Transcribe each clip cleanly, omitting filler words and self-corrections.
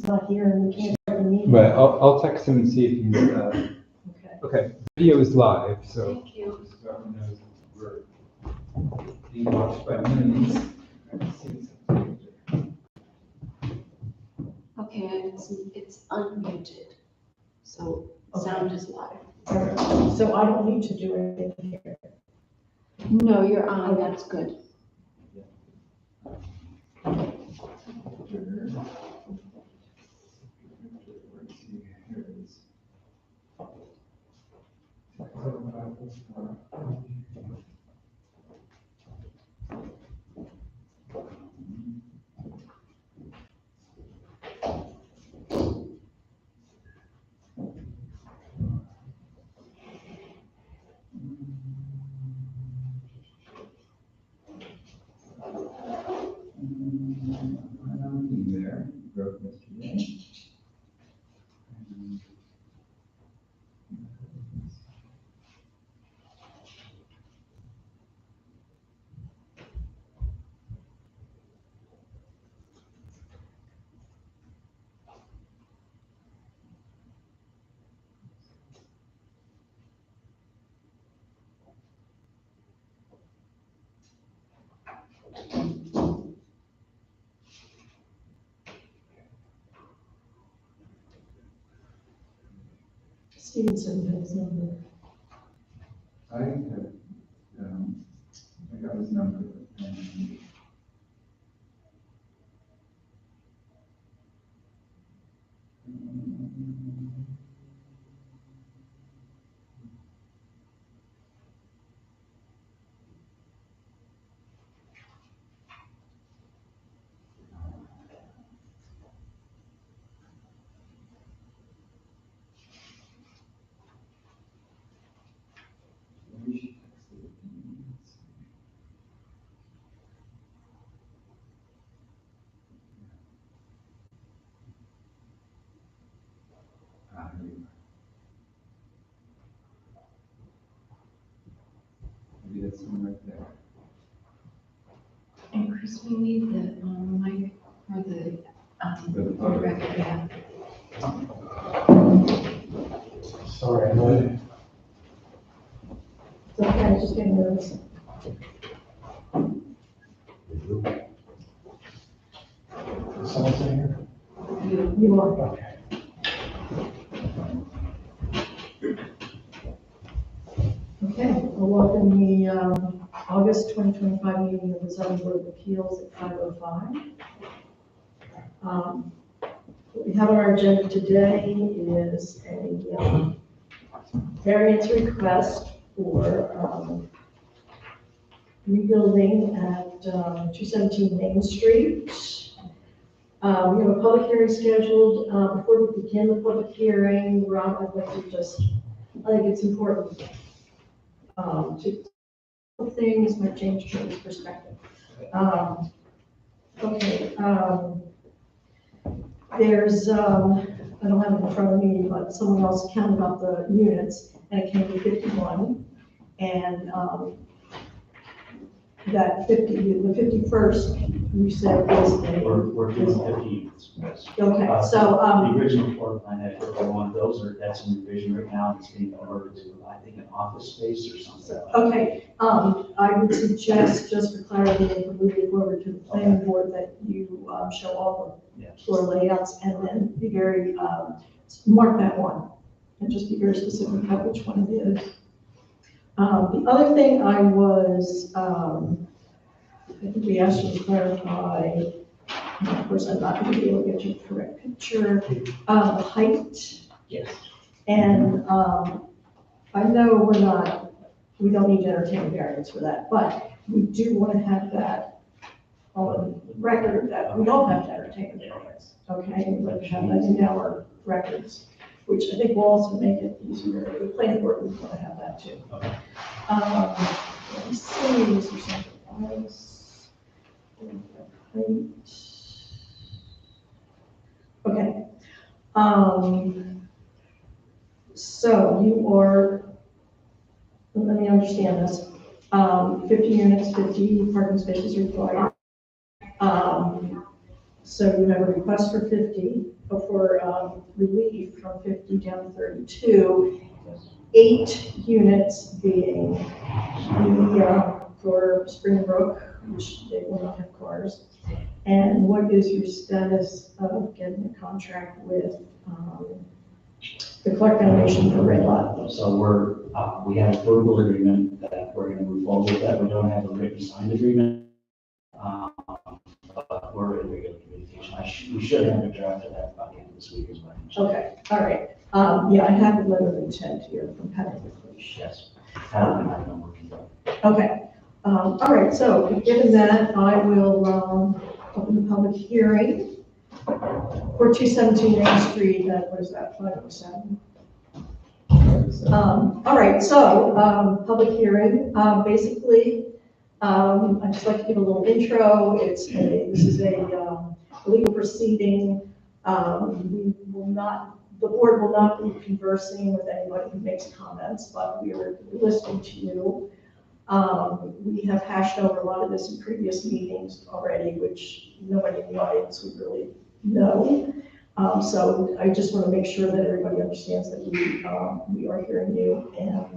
not here and we can't start the meeting. Right, I'll text him and see if he can, Okay. okay, video is live, so. Thank you. So everyone knows we're being watched by millions. Okay, it's unmuted, so Okay. sound is live. All right. So I don't need to do anything here. No, you're on, that's good. There, wrote yesterday. Stevenson has his number. I have, I got his number and. Maybe she texted me. Here you are. Maybe that's one right there. And Chris, we need the, mic for the, For the for the record, yeah. Sorry, I'm late. So I was just getting nervous. Is someone sitting here? You are. Okay. Okay, we'll welcome the August 2025 meeting of the zoning board of appeals at 5:05. What we have on our agenda today is a variance request for rebuilding at 217 Main Street. We have a public hearing scheduled. Before we begin the public hearing, Rob, I'd like to just, I think it's important to things might change Joe's perspective. Okay, there's, I don't have it in front of me, but someone else counted up the units and it came to 51. And that 50, the 51st, you said is We're doing 50 units. Yes. Okay, so, The original floor plan had 51, those are, that's in revision right now, it's being converted to, I think, an office space or something. okay, I would suggest, just for clarity, if we move it forward to the planning board, that you show all Yeah. the floor layouts and then be very, mark that one and just be very specific about which one it is. The other thing I was, I think we asked you to clarify, and of course, I'm not going to be able to get you the correct picture, height. Yes. And I know we don't need to entertain variance for that, but we do want to have that on record that we don't have to entertain a variance. Okay, we'd like to have that in our records, which I think will also make it easier. The planning board would want to have that too. Okay. Let me see, is there something else? Height. Okay. So you are, let me understand this, 50 units, 50 parking spaces required. So you have a request for 50, for relief from 50 down to 32, 8 units being the, for Springbrook, which they will not have cars. And what is your status of getting a contract with the Clark Foundation for Red Lot? So we have a verbal agreement that we're gonna move forward with that. We don't have a written signed agreement. But we're in regular communication. We should have a draft of that by the end of this week as well. Okay, all right. Yeah, I have a letter of intent here from Patty McLeish. Yes. I don't know working on. Okay, all right, so given that, I will open the public hearing for 217 Main Street, what is that, 507? All right, so, public hearing, basically, I'd just like to give a little intro. This is a legal proceeding. The board will not be conversing with anybody who makes comments, but we are listening to you. We have hashed over a lot of this in previous meetings already, which nobody in the audience would really know. So I just want to make sure that everybody understands that we are hearing you, and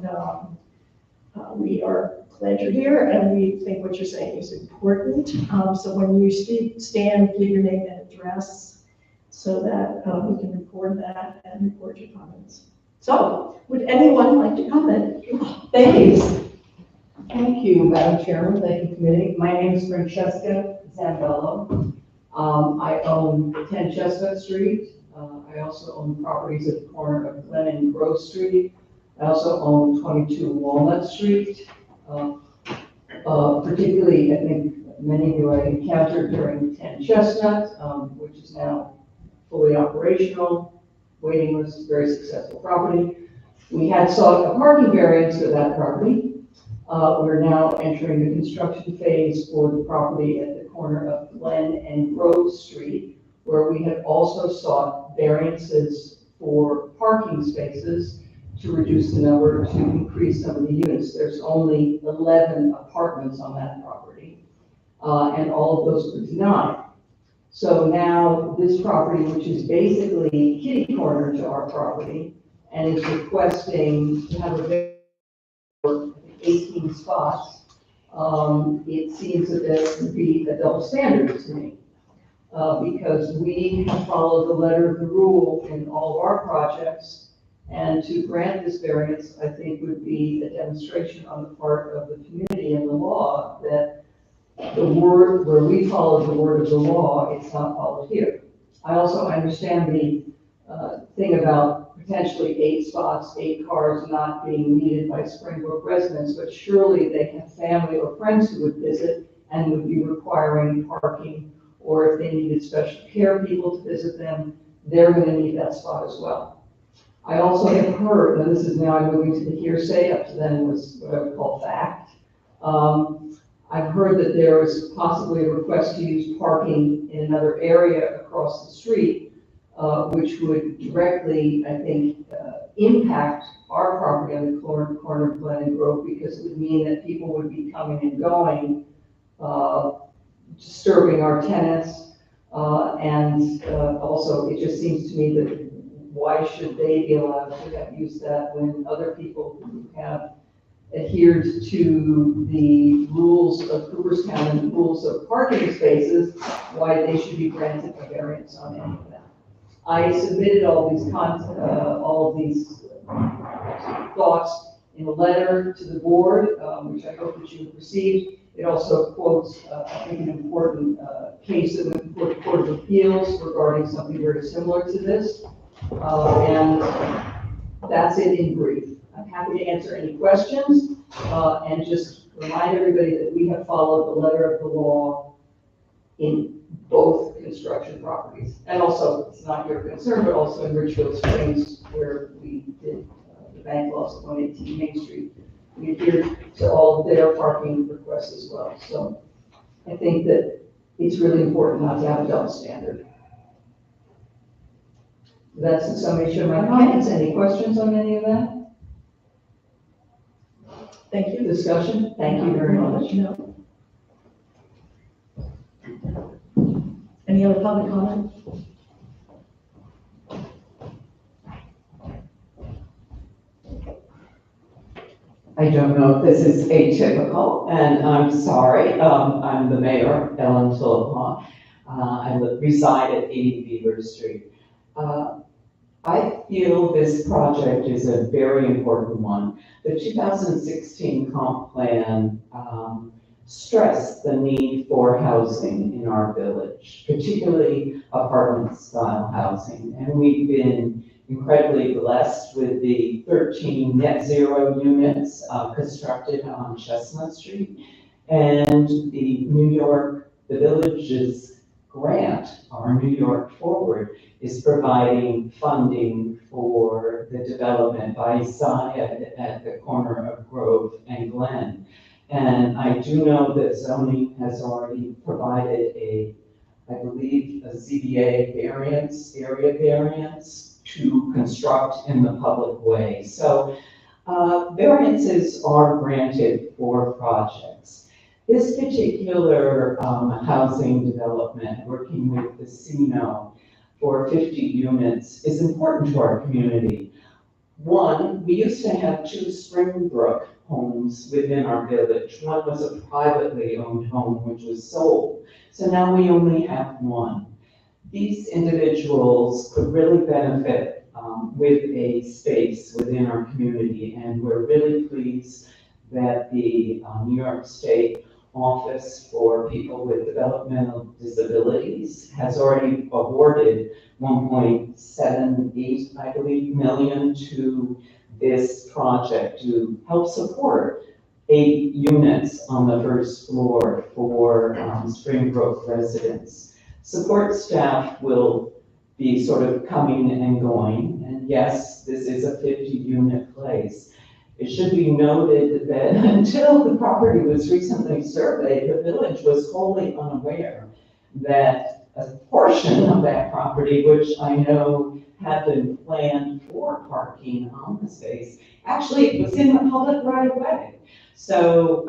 we are glad you're here, and we think what you're saying is important. So when you stand, give your name and address so that we can record that and record your comments. So would anyone like to comment? Thank you. Thank you, Madam Chairman. Thank you, committee. My name is Francesca Zambello. I own 10 Chestnut Street. I also own properties at the corner of Glen and Grove Street. I also own 22 Walnut Street. Particularly, I think many of you I encountered during 10 Chestnut, which is now fully operational, waiting list, very successful property. We had sought a parking variance for that property. We're now entering the construction phase for the property at the corner of Glen and Grove Street, where we have also sought variances for parking spaces to reduce the number, to increase some of the units. There's only 11 apartments on that property, and all of those were denied. So now this property, which is basically kitty corner to our property, and is requesting to have a 18 spots, it seems that that would be a double standard to me. Because we have followed the letter of the rule in all of our projects, and to grant this variance, I think, would be a demonstration on the part of the community and the law that the word, where we follow the word of the law, it's not followed here. I also understand the thing about potentially 8 spots, 8 cars not being needed by Springbrook residents, but surely they have family or friends who would visit and would be requiring parking, or if they needed special care people to visit them, they're going to need that spot as well. I also have heard, and this is now I'm moving to the hearsay, up to then was what I would call fact. I've heard that there is possibly a request to use parking in another area across the street, which would directly, I think, impact our property on the corner of Glen and Grove, because it would mean that people would be coming and going, disturbing our tenants, and also it just seems to me that why should they be allowed to have used that when other people who have adhered to the rules of Cooperstown and the rules of parking spaces, why they should be granted a variance on any of that. I submitted all of these thoughts in a letter to the board, which I hope that you have received. It also quotes, I think, an important case that went before the Court of Appeals regarding something very similar to this. And that's it in brief. I'm happy to answer any questions, and just remind everybody that we have followed the letter of the law in both construction properties. And also, it's not your concern, but also in Richfield Springs, where we did the bank loss at 118 Main Street. We adhered to all of their parking requests as well. So I think that it's really important not to have a double standard. That's the summation of my comments. Any questions on any of that? Thank you. Discussion? Thank you very much. No. Any Any other public comment? I don't know if this is atypical, and I'm sorry. I'm the mayor, Ellen Philippa. Reside at 80 Beaver Street. I feel this project is a very important one. The 2016 comp plan stressed the need for housing in our village, particularly apartment-style housing. And we've been incredibly blessed with the 13 net zero units constructed on Chestnut Street. And the village's grant, our New York Forward, is providing funding for the development by Syed at the corner of Grove and Glen. And I do know that zoning has already provided I believe, a ZBA variance, area variance to construct in the public way. So variances are granted for projects. This particular housing development, working with the CNO for 50 units, is important to our community. One, we used to have 2 Springbrook homes within our village. One was a privately owned home which was sold. So now we only have 1. These individuals could really benefit with a space within our community, and we're really pleased that the New York State Office for People with Developmental Disabilities has already awarded 1.78, I believe, million to this project to help support 8 units on the first floor for Springbrook residents. Support staff will be sort of coming and going, and yes, this is a 50-unit place. It should be noted that until the property was recently surveyed, the village was wholly unaware that a portion of that property, which I know had been planned for parking on the space, actually was in the public right of way. So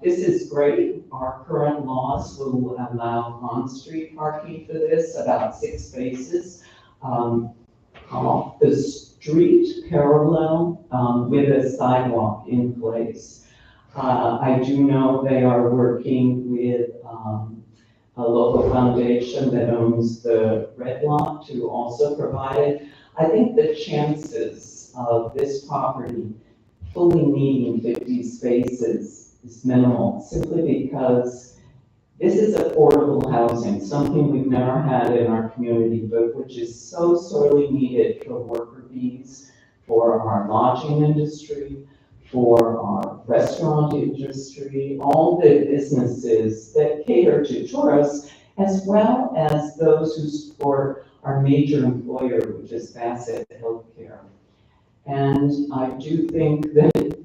this is great. Our current laws will allow on-street parking for this, about 6 spaces off the street parallel with a sidewalk in place. I do know they are working with a local foundation that owns the red lot to also provide it. I think the chances of this property fully needing 50 spaces is minimal, simply because this is affordable housing, something we've never had in our community, but which is so sorely needed for worker bees, for our lodging industry, for our restaurant industry, all the businesses that cater to tourists, as well as those who support our major employer, which is Bassett Healthcare. And I do think that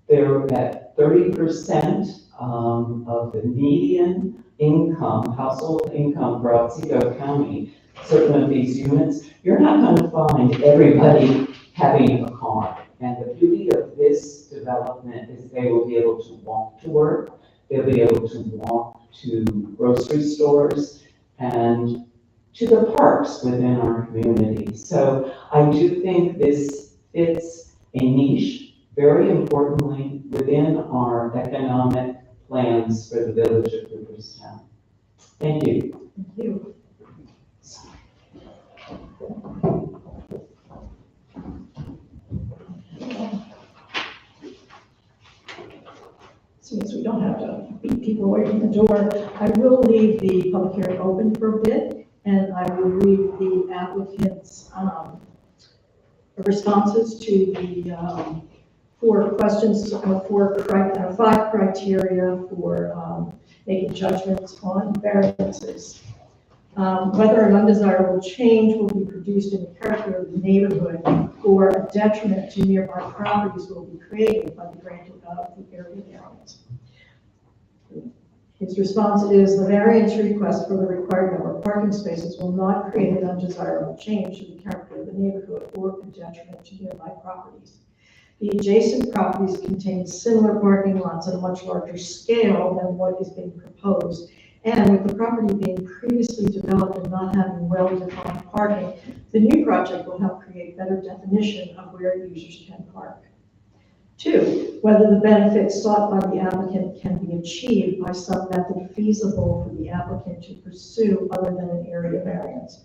they're at 30% of the median income, household income for Otsego County, certain of these units. You're not going to find everybody having a car. And the beauty of this development is they will be able to walk to work, they'll be able to walk to grocery stores and to the parks within our community. So I do think this fits a niche, very importantly, within our economic plans for the village of Cooperstown. Thank you. Thank you. Since we don't have to beat people away from the door, I will leave the public hearing open for a bit, and I will read the applicant's responses to the 4 questions, 5 criteria for making judgments on variances. Whether an undesirable change will be produced in the character of the neighborhood or a detriment to nearby properties will be created by the granting of the area variance. His response is the variance request for the required number of parking spaces will not create an undesirable change to the character of the neighborhood or a detriment to nearby properties. The adjacent properties contain similar parking lots at a much larger scale than what is being proposed, And with the property being previously developed and not having well-defined parking, the new project will help create better definition of where users can park. 2, whether the benefits sought by the applicant can be achieved by some method feasible for the applicant to pursue other than an area variance.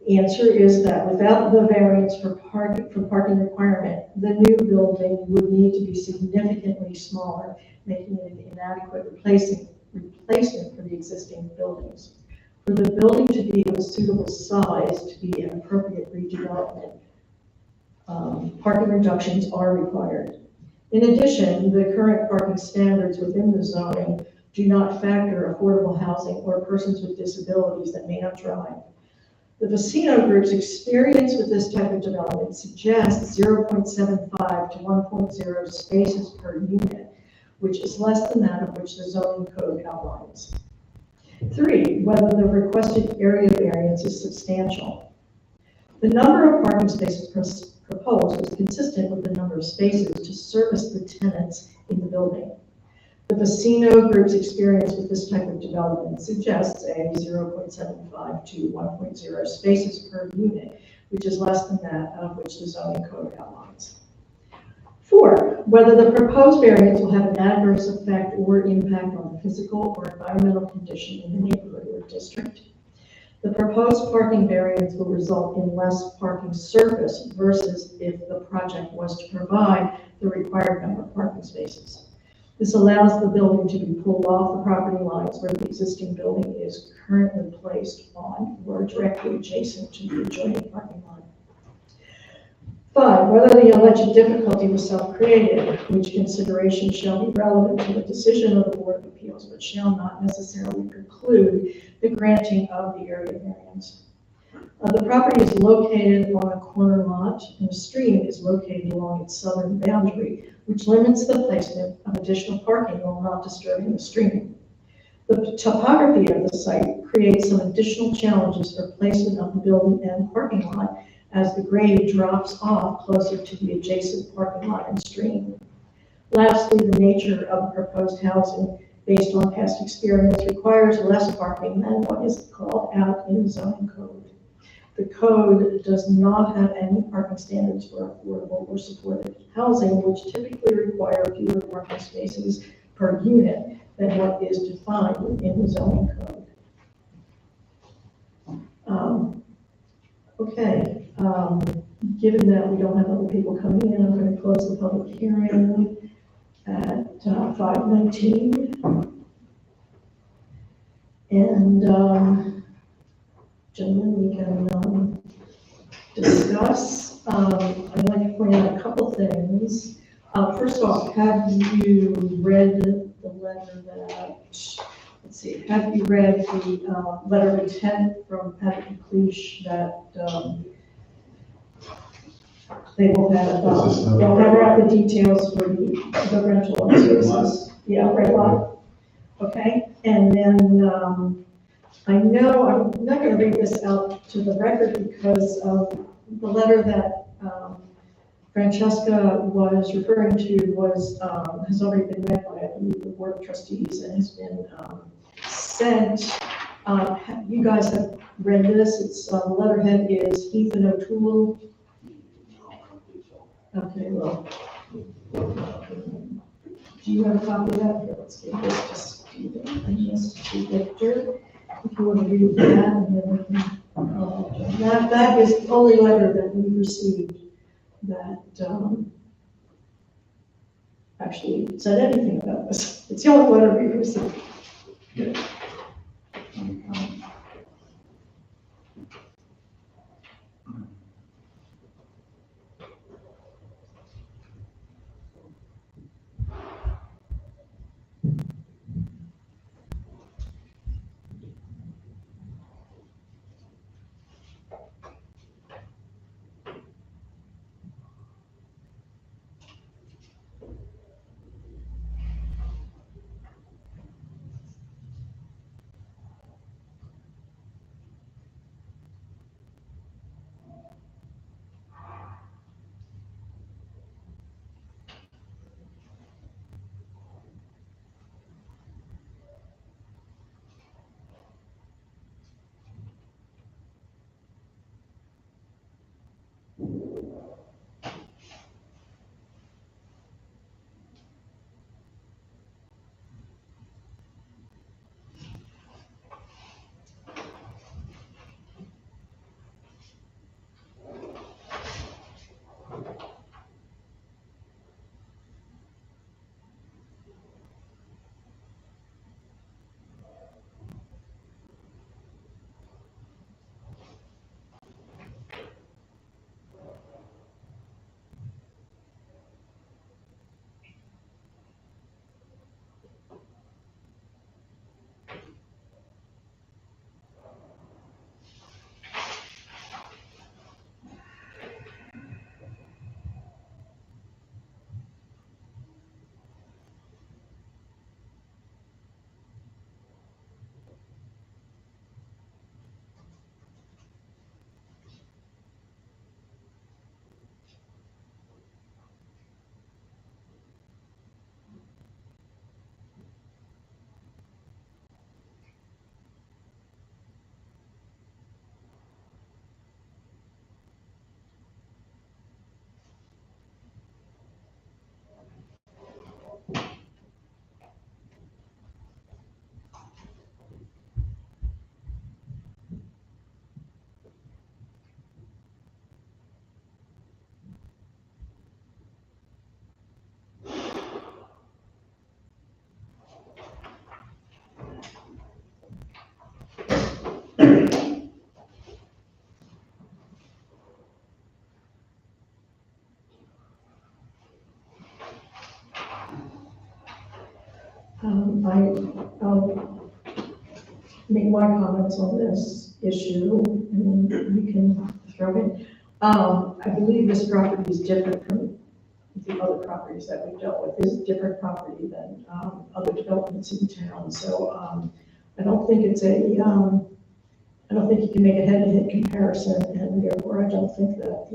The answer is that without the variance for parking requirement, the new building would need to be significantly smaller, making it an inadequate replacement for the existing buildings. For the building to be of a suitable size to be an appropriate redevelopment, parking reductions are required. In addition, the current parking standards within the zoning do not factor affordable housing or persons with disabilities that may not drive. The Vecino Group's experience with this type of development suggests 0.75 to 1.0 spaces per unit, which is less than that of which the zoning code outlines. 3, whether the requested area variance is substantial. The number of parking spaces proposed is consistent with the number of spaces to service the tenants in the building. The Vecino Group's experience with this type of development suggests a 0.75 to 1.0 spaces per unit, which is less than that of which the zoning code outlines. 4, whether the proposed variance will have an adverse effect or impact on the physical or environmental condition in the neighborhood or district. The proposed parking variance will result in less parking surface versus if the project was to provide the required number of parking spaces. This allows the building to be pulled off the property lines where the existing building is currently placed on or directly adjacent to the adjoining parking lot. 5, whether the alleged difficulty was self-created, which consideration shall be relevant to the decision of the Board of Appeals, but shall not necessarily preclude the granting of the area variance. The property is located on a corner lot, and a stream is located along its southern boundary, which limits the placement of additional parking while not disturbing the stream. The topography of the site creates some additional challenges for placement of the building and parking lot as the grade drops off closer to the adjacent parking lot and stream. Lastly, the nature of the proposed housing, based on past experience, requires less parking than what is called out in the zoning code. The code does not have any parking standards for affordable or supported housing, which typically require fewer parking spaces per unit than what is defined in the zoning code. Given that we don't have other people coming in, I'm going to close the public hearing at 5:19. And gentlemen, we can discuss. I'd like to point out a couple things. First off, have you read the letter that, let's see, have you read the letter of intent from Patrick McLeish that they will have, they'll hammer out the details for the rental of services? Yeah, red lot. Okay, and then I know I'm not going to read this out to the record because the letter that Francesca was referring to was has already been read by, I believe, the Board of Trustees and has been sent. You guys have read this. It's the letterhead is Heath and O'Toole. Okay, well, do you have a copy of that? Here, let's give this to Stephen and this to Victor. If you want to read that, and then we can, that is the only letter that we received that actually said anything about this. It's the only letter we received. Yeah. I'll make my comments on this issue, and we can throw in. I believe this property is different from the other properties that we've dealt with. This is a different property than, other developments in town, so, I don't think it's I don't think you can make a head-to-head comparison, and therefore I don't think that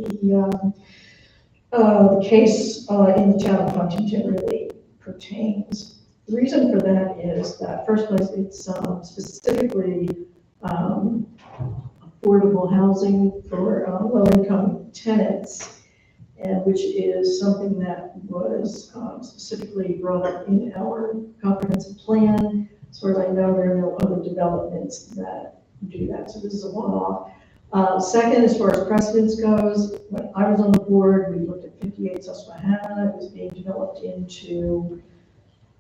the case, in the town of Huntington really pertains. The reason for that is that, first place, it's specifically affordable housing for low-income tenants, and which is something that was specifically brought up in our comprehensive plan. As far as I know, there are no other developments that do that, so this is a one-off. Second, as far as precedence goes, when I was on the board, we looked at 58 Susquehanna. It was being developed into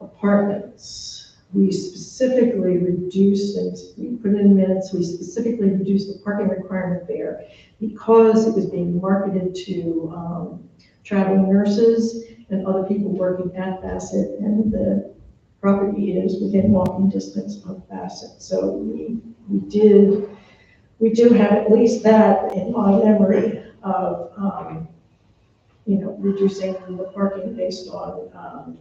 apartments. We specifically reduced, and we put it in minutes, we specifically reduced the parking requirement there because it was being marketed to traveling nurses and other people working at Bassett, and the property is within walking distance of Bassett. So we do have at least that in my memory of, reducing the parking based on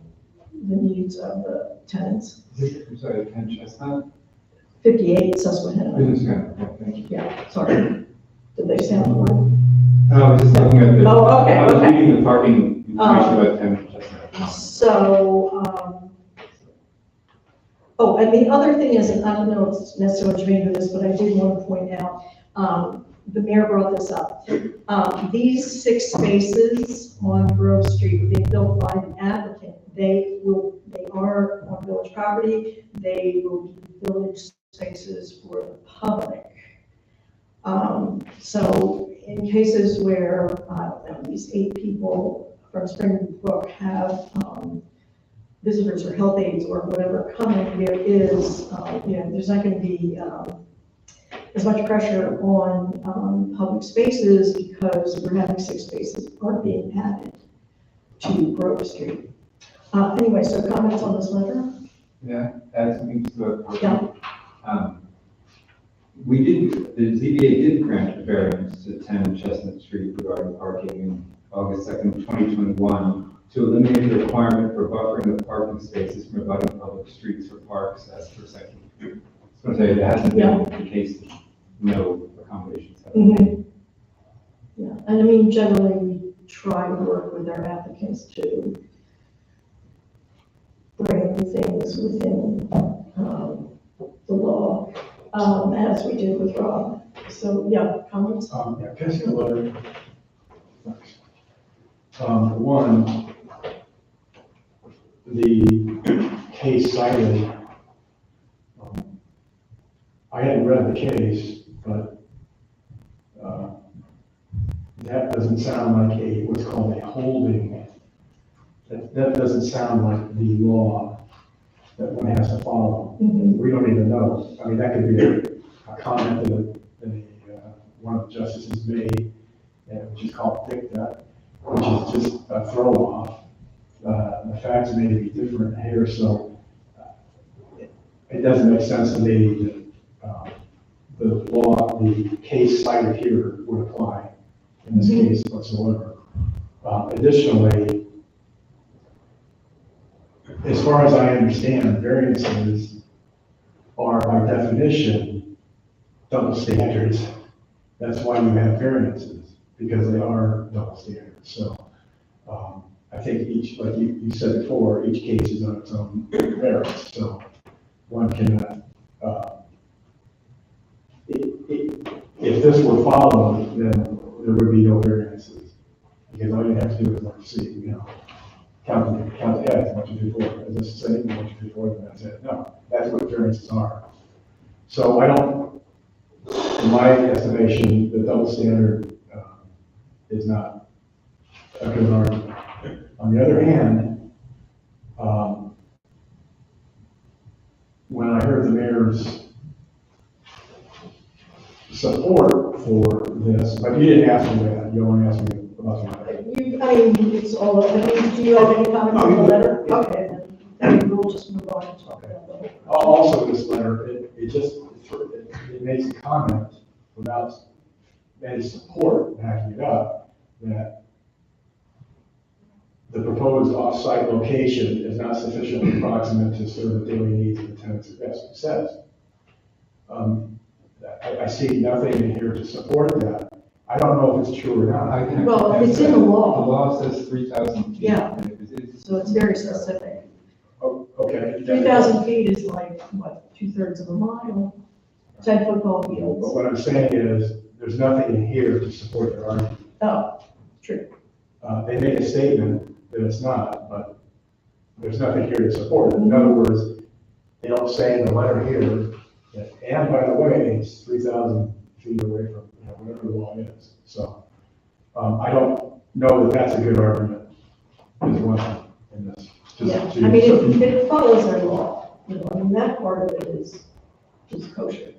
the needs of the tenants. I'm sorry, 10 Chestnut? 58 Susquehanna. Thank you. Yeah, sorry. Did they sound like? I was just looking at the. Oh, okay, I was okay. reading the parking information about 10 Chestnut. So, oh, and the other thing is, and I don't know if it's necessarily germane to this, but I did want to point out, the mayor brought this up. These 6 spaces on Grove Street were being built by the applicant. They are on village property. They will be village spaces for the public. So in cases where, these 8 people from Springbrook have, visitors or health aides or whatever coming, there is, there's not going to be as much pressure on public spaces because we're having 6 spaces are being added to Grove Street. Anyway, so comments on this letter? Yeah, add something to the Yeah. The ZBA did grant a variance to 10 Chestnut Street regarding parking in August 2nd, 2021, to eliminate the requirement for buffering the parking spaces from abutting public streets for parks as per section. So it hasn't been the case that no accommodations have been made. Yeah, and I mean, generally, we try to work with our applicants to bring things within the law, as we did with Rob. So, yeah, comments? Yeah, can I see the letter? Thanks. One, the case cited, I hadn't read the case, but that doesn't sound like what's called a holding. That doesn't sound like the law that one has to follow. Mhm. We don't even know. I mean, that could be a comment that one of the justices made, which is called dicta, which is just a throw off. The facts may be different here, so it doesn't make sense to me that the law, the case cited here would apply in this case whatsoever. Additionally, as far as I understand, variances are by definition double standards. That's why you have variances, because they are double standards. So I think each, like you said before, each case is on its own merits. So one cannot, if this were followed, then there would be no variances. Because all you have to do is like see, count the heads, 1, 2, 3, 4. Is this the same? 1, 2, 3, 4, then that's it. No, that's what variances are. So I don't, in my estimation, the double standard is not a good argument. On the other hand, when I heard the mayor's support for this, but you didn't ask me that, you only asked me about the letter. I mean, it's all, do you have any comments on the letter? Okay, then, we'll just move on and talk about the whole. Also, this letter, it makes a comment without any support backing it up, that the proposed off-site location is not sufficiently proximate to serve the daily needs of the tenants. That's what it says. I see nothing in here to support that. I don't know if it's true or not. I can- Well, it's in the law. The law says 3,000 feet. Yeah. And if it is- So it's very specific. Oh, okay. 3,000 feet is like, what, 2/3 of a mile, 10 football But fields. what I'm saying is, there's nothing in here to support their argument. Oh, true. They make a statement that it's not, but there's nothing here to support it. In other words, they don't say in the letter here, that, and by the way, it's 3,000 feet away from, whatever the law is. So, I don't know that that's a good argument, is one thing in this. Yeah, I mean, it follows our law, I mean, that part of it is kosher.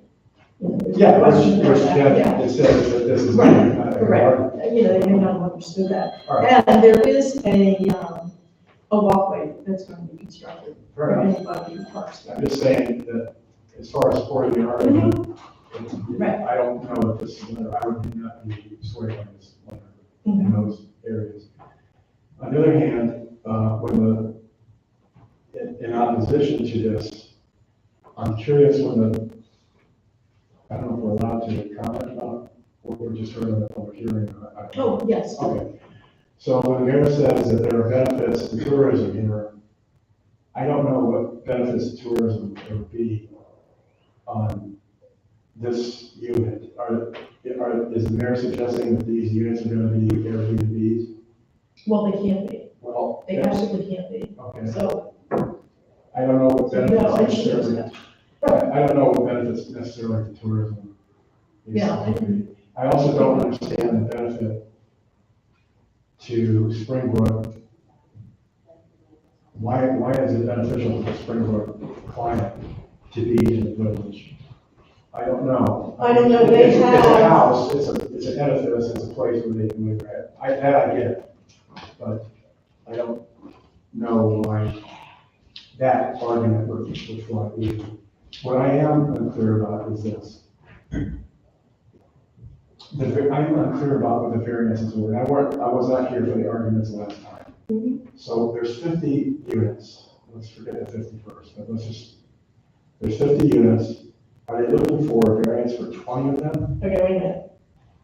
There's no Yeah, question about that, yeah. it says that this is Right, not a good correct, argument. they may not have understood that. All right, And there is a walkway that's going to be constructed fair for enough. anybody who parks there. I'm just saying that as far as supporting the argument, Right. I don't know if this letter, I would not be swearing on this letter in Mhm. those areas. On the other hand, in opposition to this, I'm curious I don't know if we're allowed to comment about what we just heard in the public hearing. I don't know. Oh, yes. Okay, so when the mayor says that there are benefits to tourism here, I don't know what benefits to tourism there would be on this unit. Is the mayor suggesting that these units are gonna be Airbnbs? Well, they can't be, Well, they absolutely can't be, okay, so, I don't know what no, benefits I should necessarily, have. I don't know what benefits necessarily to tourism. is. Yeah. I also don't understand the benefit to Springbrook. Why is it beneficial to the Springbrook client to be in the village? I don't know. I don't know, they It's a have- house, it's an edifice, it's a place where they can live, right? That I get, but I don't know why that argument would fly either. What I am unclear about is this. I'm unclear about what the variances were. I was not here for the arguments last time. Mhm. So there's 50 units. Let's forget the 50 first, but there's 50 units. Are they looking for a variance for 20 of them? Okay, wait a minute.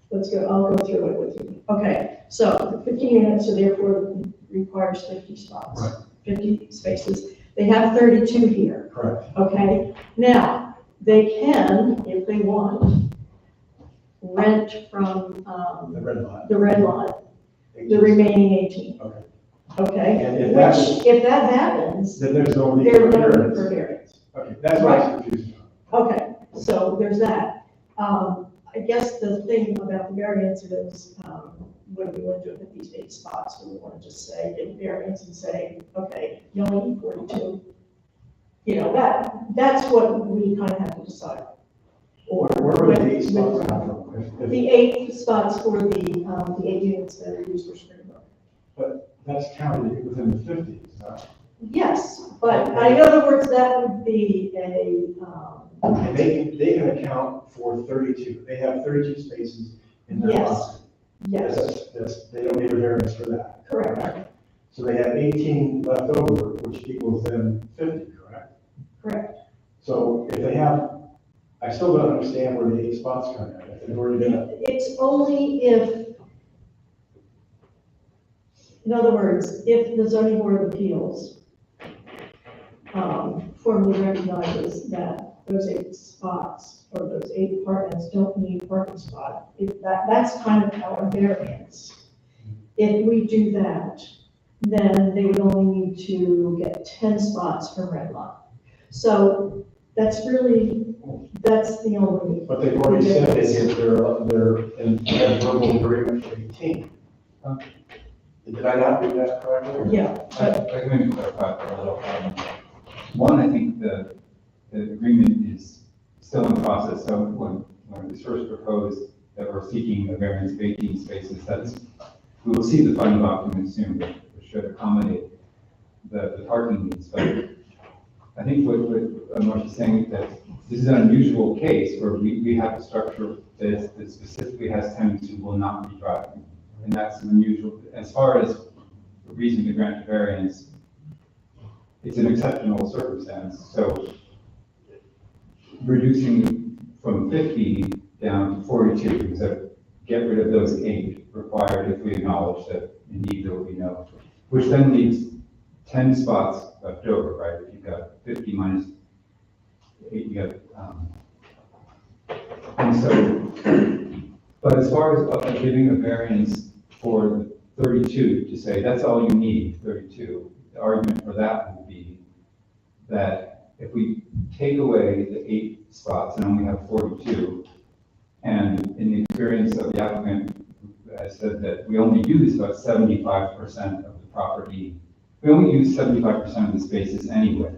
Let's go, I'll go through it with you. Okay, so 50 units, so therefore requires 50 spots. Right. 50 spaces. They have 32 here, Correct. okay? Now, they can, if they want, rent from The red line. the red lot, the remaining 18. Okay. Okay? And if that's- Which, if that happens, Then there's no need there's for no need variance. for variance. Okay, that's what I was confused about. Okay, so there's that. I guess the thing about the variance is, what do we want to do with these 8 spots? Do we want to just say, get variance and say, okay, you only need 42? That's what we kind of have to decide. Or Where would the 8 spots come from? the 8 spots for the 8 units that are used for Springbrook. But that's counted within the 50s, huh? Yes, but in other words, that would be And they can account for 32. They have 32 spaces in their Yes. lot. yes, They don't need a variance for that. correct, So they have 18 left over, which equals then 50, correct? correct. So if they have, I still don't understand where the 8 spots come in. If they've already got, It's only if, in other words, if the zoning board of appeals formally recognizes that those 8 spots or those 8 apartments don't need parking spot, that's kind of our variance. If we do that, then they would only need to get 10 spots from Red Lot. So that's the only. but they've already said they're in a verbal agreement for 18. Did I not read that correctly? Yeah, I can maybe clarify for a little. One, I think the agreement is still in process. So when it was first proposed that we're seeking a variance of 18 spaces, we will see the final document soon, which should accommodate the parking needs. But I think what Marcia's saying, that this is an unusual case where we have a structure that specifically has tenants who will not be driving. And that's unusual. As far as the reason to grant a variance, it's an exceptional circumstance. So reducing from 50 down to 42, because get rid of those 8 required if we acknowledge that indeed there will be no, which then leaves 10 spots left over, right? If you've got 50 minus 8, you got, and so, but as far as giving a variance for the 32, to say that's all you need, 32, the argument for that would be that if we take away the 8 spots and only have 42, and in the experience of the applicant, I said that we only use about 75% of the property. We only use 75% of the spaces anyway,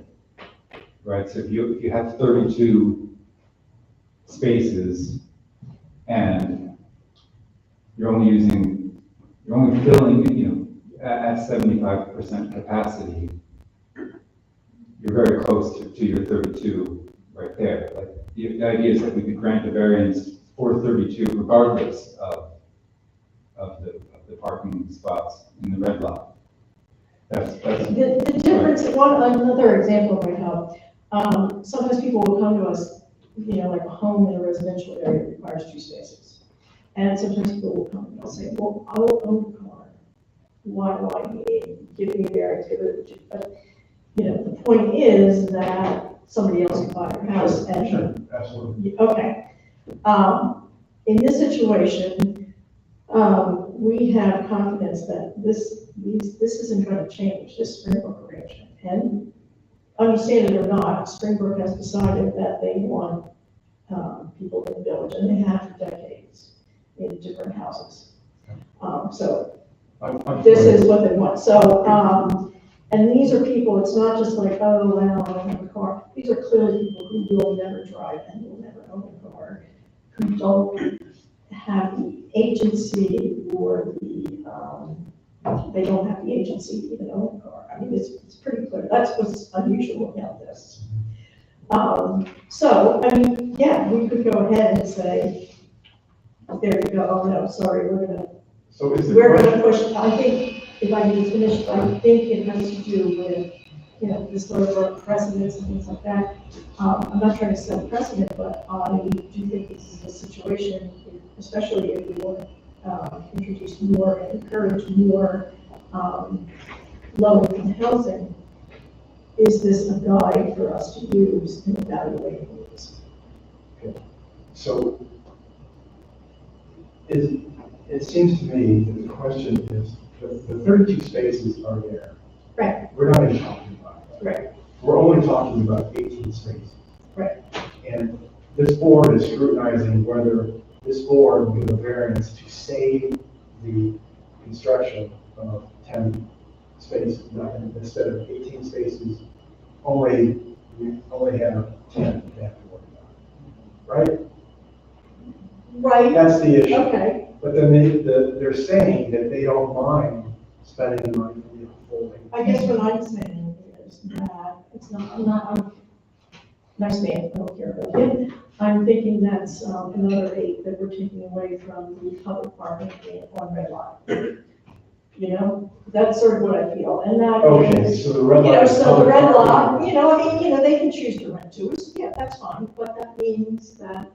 right? So if you have 32 spaces and you're only filling, at 75% capacity, you're very close to your 32 right there. Like the idea is that we could grant a variance for 32 regardless of the parking spots in the red lot. That's The difference, another example might help. Sometimes people will come to us, like a home in a residential area requires 2 spaces. And sometimes people will come and they'll say, well, I will own a car. Why do I need, give me a variance, give it a, but, the point is that somebody else can buy your house and. Sure, absolutely. Okay. In this situation, we have confidence that this isn't going to change, this Springbrook arrangement. And understand it or not, Springbrook has decided that they want people in the village, and they have for decades in different houses. So this is what they want. So, and these are people, it's not just like, oh, well, I don't have a car. These are clearly people who will never drive and will never own a car, who don't have the agency or they don't have the agency to even own a car. I mean, it's pretty clear. That's what's unusual about this. So, I mean, yeah, we could go ahead and say, there you go, oh no, sorry, we're gonna push it. I think, if I can finish, I think it has to do with, this sort of precedents and things like that. I'm not trying to set a precedent, but I do think this is a situation, especially if we want to introduce more and encourage more low-income housing. Is this a guide for us to use in evaluating these? So it seems to me that the question is, the 32 spaces are there. Right. We're not even talking about that. Right. We're only talking about 18 spaces. Right. And this board is scrutinizing whether this board will give a variance to save the construction of 10 spaces. Instead of 18 spaces, we only have 10 they have to worry about. Right? Right. That's the issue. Okay. But then they're saying that they don't mind spending the money for the whole thing. I guess what I'm saying is that I'm nice man, I don't care about him. I'm thinking that's another 8 that we're taking away from the public parking on Red Lot. That's sort of what I feel, and that Okay, is, so the red lot. is so the public Red parking. Lot, they can choose to rent to us, yeah, that's fine, but that means that,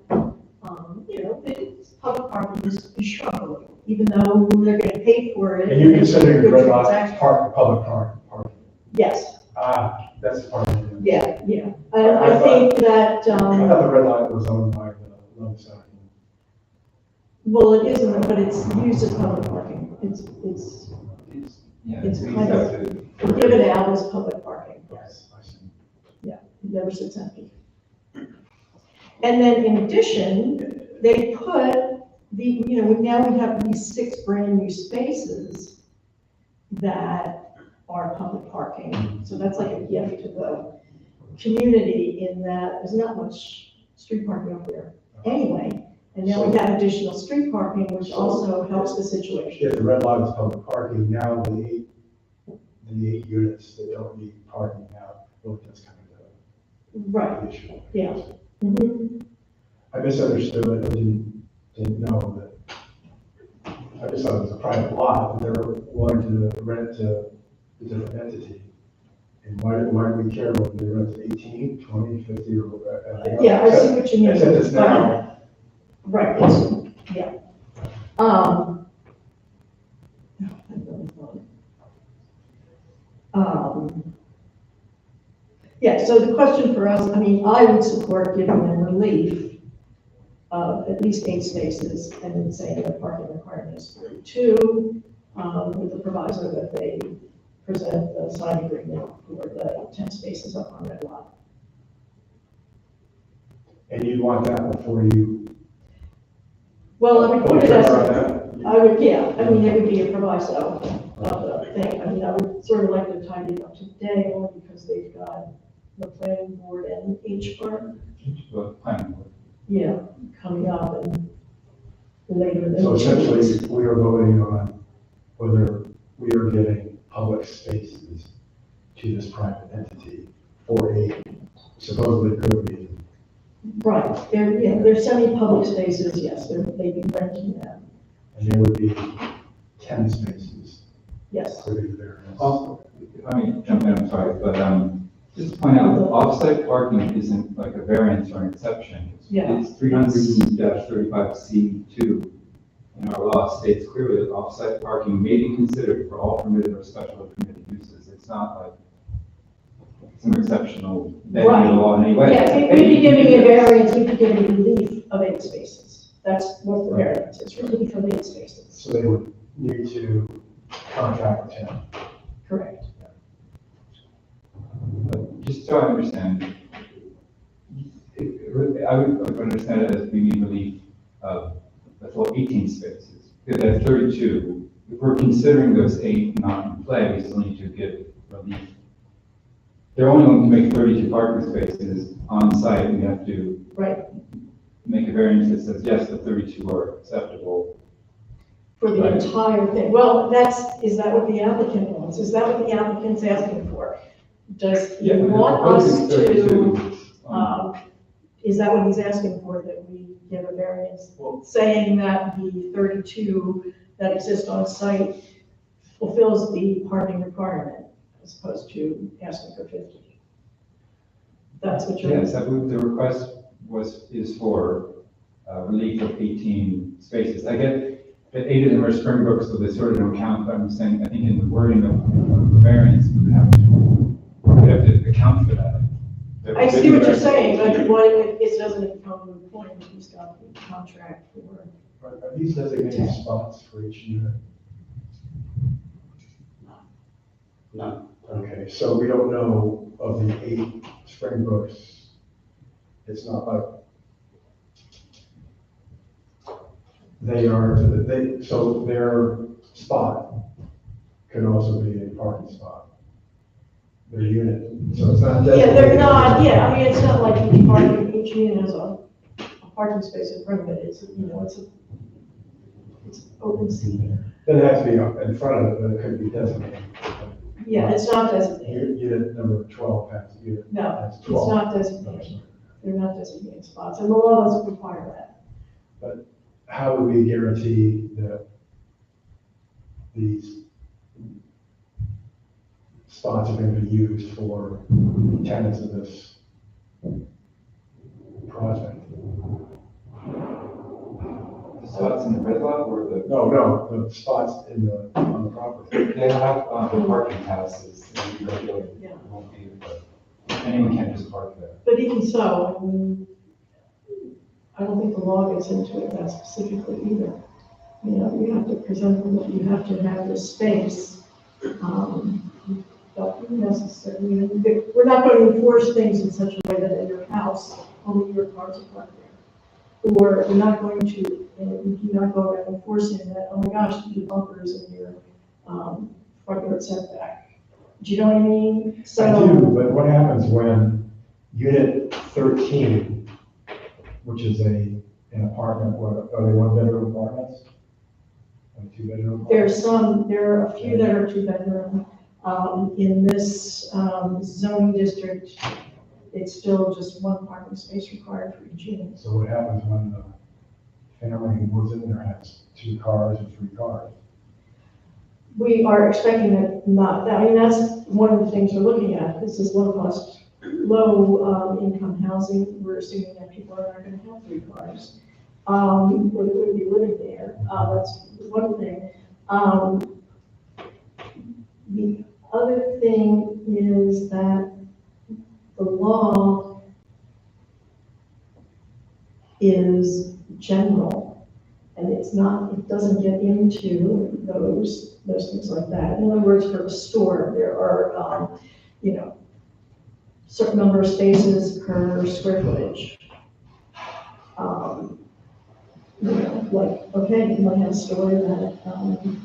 it's public parking is shrunk a little, even though they're gonna pay for it. And you're considering the red lot Transaction. public parking? Yes, That's part of it. yeah, and I think that, I thought the red lot was owned by the loan side. well, it isn't, but it's used as public parking, it's we kind have of to- given out as public parking, yes. I see. It never sits empty. And then in addition, they put now we have these 6 brand new spaces that are public parking. So that's like a gift to the community in that there's not much street parking up there anyway. And now we have additional street parking, which also helps the situation. If the red lot is public parking, now the eight units that don't need parking now, will just come into Right, issue. yeah. Mhm. I misunderstood it, I didn't know that. I just thought it was a private lot, but they were wanting to rent to a different entity. And why do we care whether they rent to 18, 20, 50, or whatever? Yeah, I see what you mean. Except it's now, Right, it's, yeah. Um, yeah, so the question for us, I mean, I would support giving them relief of at least 8 spaces and then saying the parking requirement is 32, with the proviso that they present the side agreement for the 10 spaces up on that lot. and you'd want that before you. Well, I would put it as, on that. I would, yeah, I mean, it would be a proviso of the thing. I mean, I would sort of like to tidy it up today, only because they've got the planning board and HR, Planning board. yeah, coming up and later. than So 2 weeks. essentially, we are voting on whether we are getting public spaces to this private entity for a supposedly could be. Right, they're semi-public spaces, yes, they'd be renting them, And there would be 10 spaces, yes. including their. Also, if I may jump in, I'm sorry, but just to point out, off-site parking isn't like a variance or an exception. Yeah. It's 300-35C2 in our law states clearly that off-site parking may be considered for all permitted or special or permitted uses. It's not like some exceptional bending of the law in any way. Yeah, if we'd be giving a variance, we'd be giving relief of 8 spaces. That's what the variance is, relief of 8 spaces. So they would need to contract with him. Correct. But just so I understand, I would understand it as we need relief of, let's call 18 spaces. Because at 32, if we're considering those 8 not in play, we still need to give relief. They're only going to make 32 parking spaces on site, and we have to Right, make a variance that says, yes, the 32 are acceptable. for the Right. entire thing. Well, is that what the applicant wants? Is that what the applicant's asking for? Does he want us to, is that what he's asking for, that we give a variance? Well- Saying that the 32 that exist on site fulfills the parking requirement, as opposed to asking for 50? That's what you're. Yes, I believe the request is for relief of 18 spaces. I get that 8 of them are Springbrook, so they sort of don't count, but I'm saying, I think in the wording of the variance, we would have to account for that. I see what you're saying, but what if it doesn't come to the point that he's got the contract for? Are these designated spots for each unit? No. Okay, so we don't know of the 8 Springbrooks. It's not like so their spot could also be a parking spot. Their unit, so it's not. Yeah, they're not, yeah, I mean, it's not like each unit has a parking space in front of it, it's, it's open seating. Doesn't have to be in front of it, but it could be designated. Yeah, it's not designated, Unit number 12 has, unit no, has it's 12. not designated, they're not designated spots, and the law doesn't require that. How would we guarantee that these spots are going to be used for tenants of this project? The spots in the red lot or the, No, the spots on the property. they have the parking passes, that we regulate. Yeah. It won't be, but anyone can just park there. But even so, I mean, I don't think the law gets into it that specifically either. You have to present them that you have to have this space. But necessarily, we're not going to enforce things in such a way that in your house, only your cars are parked there. Or we're not going to, we do not go around enforcing that, oh my gosh, you do bumpers in your front yard setback. Do you know what I mean? I do, but what happens when unit 13, which is an apartment, are they 1-bedroom apartments? Or 2-bedroom? There are a few that are 2-bedroom. In this zoning district, it's still just one parking space required for each unit. So what happens when the family who moves in there has 2 cars or 3 cars? We are expecting that not, I mean, that's one of the things we're looking at. This is low cost, low income housing. We're assuming that people are not gonna have 3 cars. Or they would be living there. That's one thing. The other thing is that the law is general, and it's not, it doesn't get into those things like that. In other words, for a store, there are, certain number of spaces per square footage. Like, okay, you might have a store that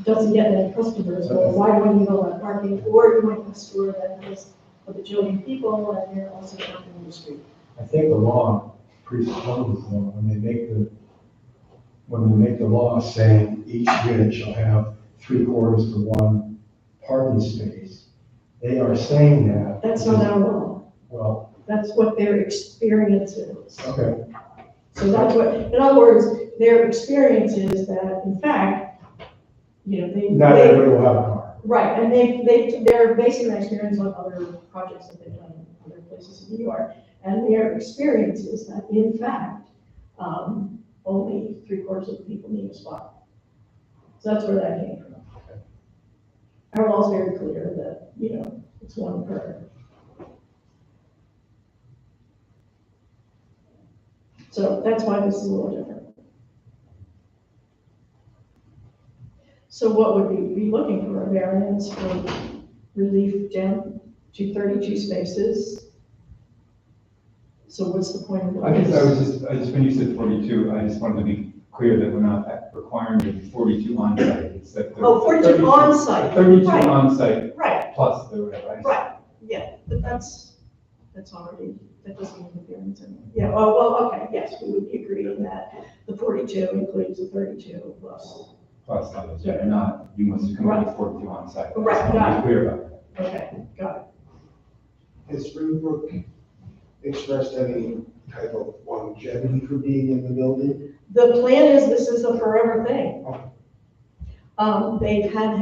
doesn't get any customers, well, why don't you go on parking? Or you might have a store that has a bajillion people and they're also parking on the street. I think the law presupposes though, when they make the law saying each unit shall have 3/4 to 1 parking space, they are saying that. That's not our law. Well, That's what their experience is. okay, So that's what, in other words, their experience is that, in fact, not everybody will have a car. right, and they're basing their experience on other projects that they've done in other places in New York. And their experience is that, in fact, only 3/4 of the people need a spot. So that's where that came from. Our law is very clear that, it's one per. So that's why this is a little different. So what would we be looking for? A variance for relief down to 32 spaces? So what's the point of the? I guess I just, when you said 42, I just wanted to be clear that we're not requiring the 42 on site. It's that. Oh, 42 on site. 32 Right. on site Right, plus the whatever. right, yeah, but that's already, that doesn't mean the variance anymore. Yeah, well, okay, yes, we would be agreeing that the 42 includes the 32 plus. Plus others, yeah, not, you must come up with 42 on site. Right, I just want to got be clear about that. Okay, got it. Has Springbrook expressed any type of longevity for being in the building? The plan is this is a forever thing. They've had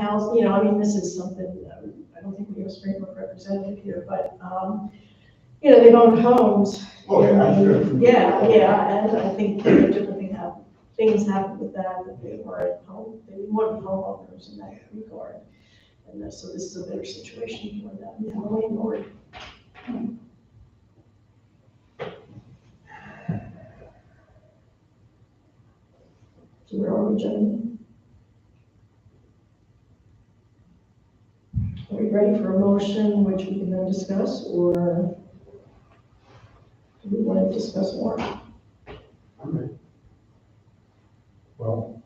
this is something, I don't think we have a Springbrook representative here, but, they've owned homes. Oh, yeah, I'm sure. Yeah, and I think different things happen with that they weren't homeowners in that regard. And so this is a better situation for them, the landlord. So where are we, gentlemen? Are we ready for a motion which we can then discuss, or do we want to discuss more? Well,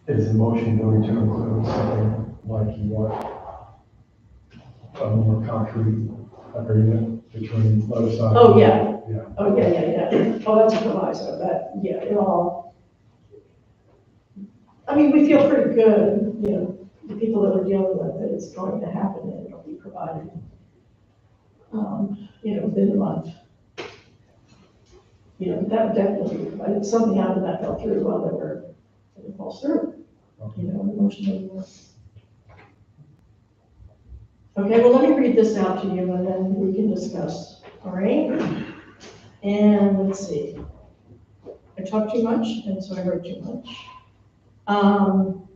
is the motion going to include something like you want a more concrete agreement between both sides? Oh, yeah. Yeah. Oh, yeah. Oh, that's a proviso, it all. I mean, we feel pretty good, the people that we're dealing with, that it's going to happen and it'll be provided, within the month. That would definitely be provided. Something happened that fell through while it falls through, the motion doesn't work. Okay, well, let me read this out to you and then we can discuss, all right? And let's see. I talked too much, and so I wrote too much. I'll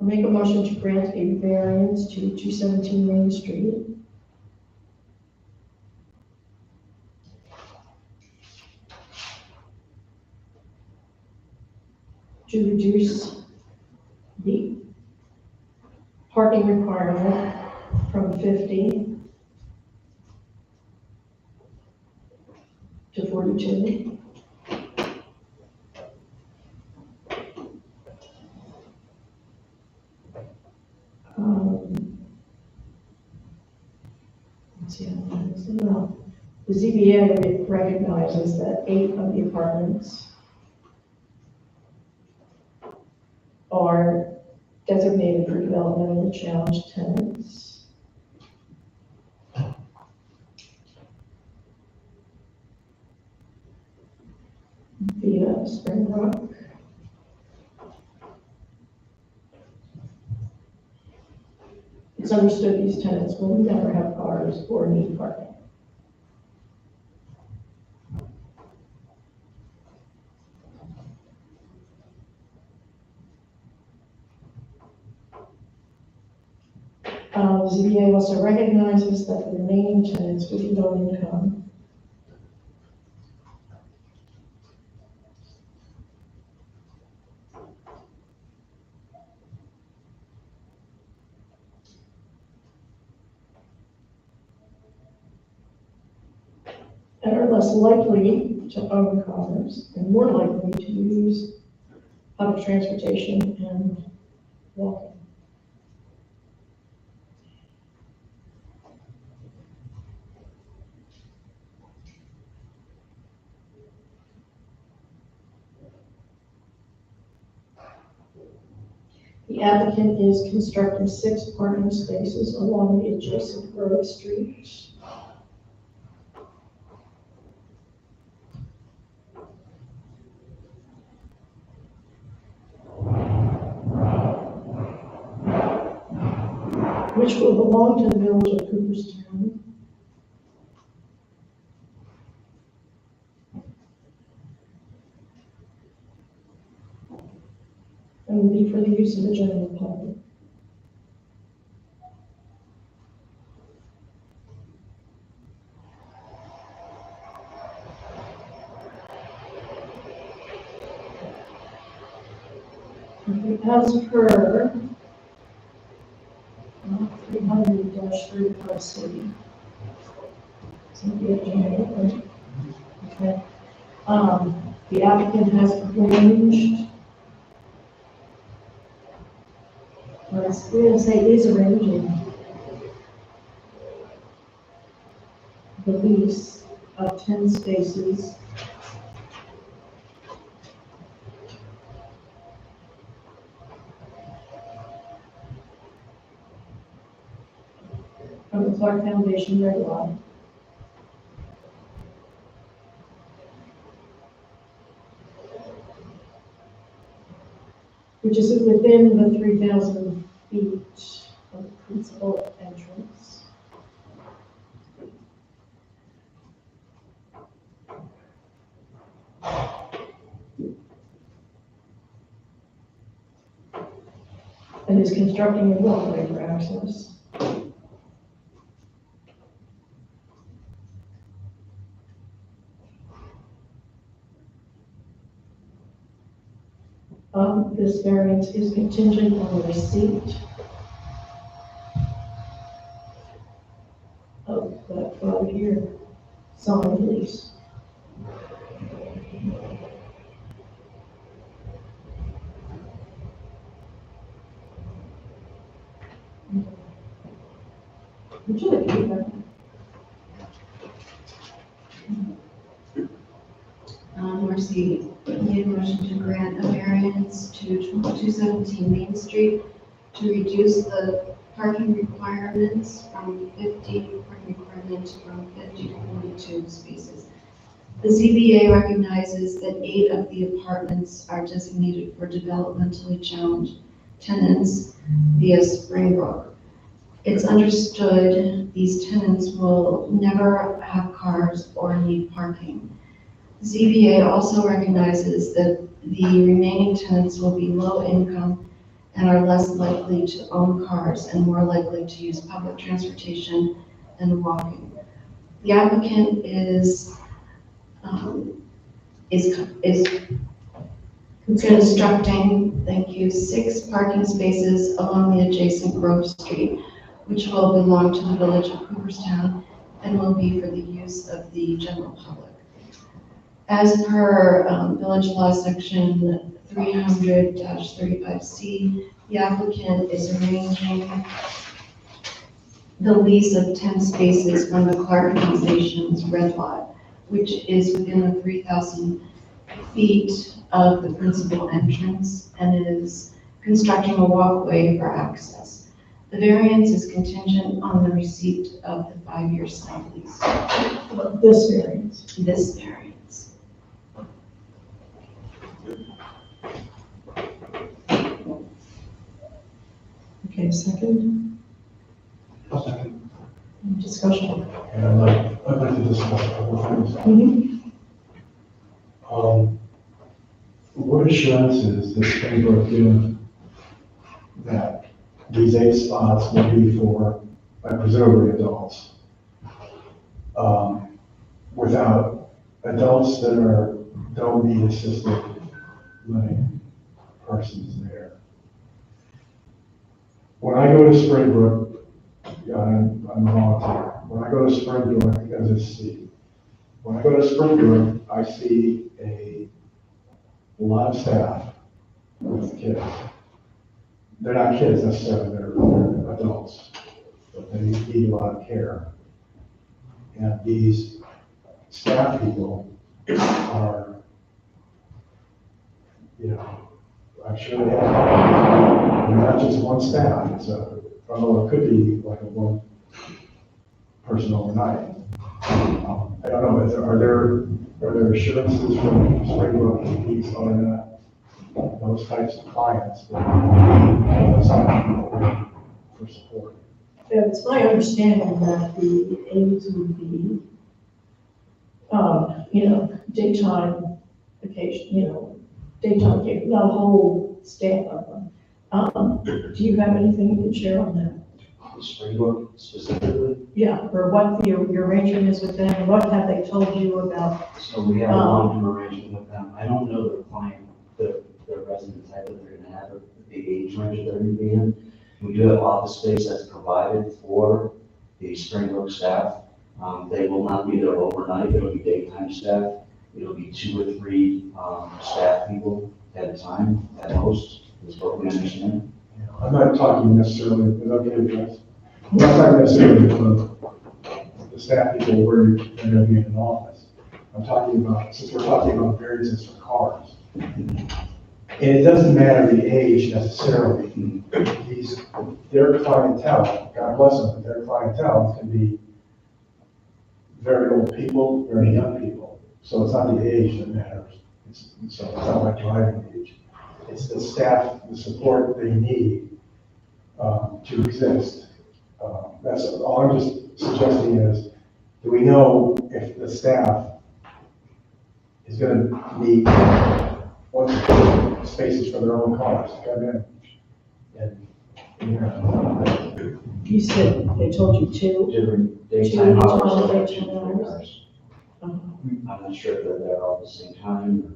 make a motion to grant a variance to 217 Main Street. To reduce the parking requirement from 50 to 42. Let's see, the ZBA recognizes that 8 of the apartments are designated for developmentally challenged tenants. Springbrook. It's understood these tenants will never have cars or need parking. ZBA also recognizes that the remaining tenants will be low income. And are less likely to own cars and more likely to use public transportation and walking. The applicant is constructing 6 parking spaces along the adjacent Grove Street. Which will belong to the village of Cooperstown. And will be for the use of the general public. As per 300-3+C. Okay. The applicant has arranged, we're going to say is arranging the lease of 10 spaces from the Clark Foundation Red Lot. Which is within the 3,000 feet of the principal entrance. And is constructing a walkway for access. This variance is contingent on the receipt of that 5-year signed lease. Would you like to do that? Marcy made a motion to grant a variance to 217 Main Street to reduce the parking requirements from 50 to 42 spaces. The ZBA recognizes that 8 of the apartments are designated for developmentally challenged tenants via Springbrook. It's understood these tenants will never have cars or need parking. ZBA also recognizes that the remaining tenants will be low income and are less likely to own cars and more likely to use public transportation and walking. The applicant is constructing, 6 parking spaces along the adjacent Grove Street, which will belong to the village of Cooperstown and will be for the use of the general public. As per village law section 300-35C, the applicant is arranging the lease of 10 spaces from the Clark Foundation's Red Lot, which is within the 3,000 feet of the principal entrance and is constructing a walkway for access. The variance is contingent on the receipt of the 5-year signed lease. This variance. This variance. Okay, second, I'll second. discussion. And I'd like to discuss a couple of things. Mhm. What assurances does Springbrook give that these 8 spots will be for, presumably adults? Without adults that don't need assisted living persons there. When I go to Springbrook, I'm a volunteer. When I go to Springbrook as a C, when I go to Springbrook, I see a lot of staff with kids. They're not kids necessarily, they're adults, but they need a lot of care. And these staff people are, I'm sure they have, not just one staff, although it could be like a one person overnight. I don't know, are there assurances from Springbrook that these are not those types of clients that are staff people for support? Yeah, it's my understanding that the aides would be, daytime occasion, daytime care, not a whole staff of them. Do you have anything you can share on that? Springbrook specifically, Yeah, or what your arrangement is with them, what have they told you about? so we have a long-term arrangement with them. I don't know their client, their resident type that they're gonna have, or the age range that they're gonna be in. We do have office space that's provided for the Springbrook staff. They will not be there overnight, it'll be daytime staff. It'll be 2 or 3 staff people at a time at most, is what we understand. I'm not talking necessarily, I'm not talking necessarily about the staff people where they're going to be in an office. I'm talking about, since we're talking about variances for cars. And it doesn't matter the age necessarily. Their clientele, God bless them, but their clientele can be very old people, very young people. So it's not the age that matters. So it's not like driving age. It's the staff, the support they need to exist. That's all I'm just suggesting is, do we know if the staff is going to need spaces for their own cars to come in? And, You said they told you 2? Different daytime hours. Daytime hours. I'm not sure if they're there all at the same time or.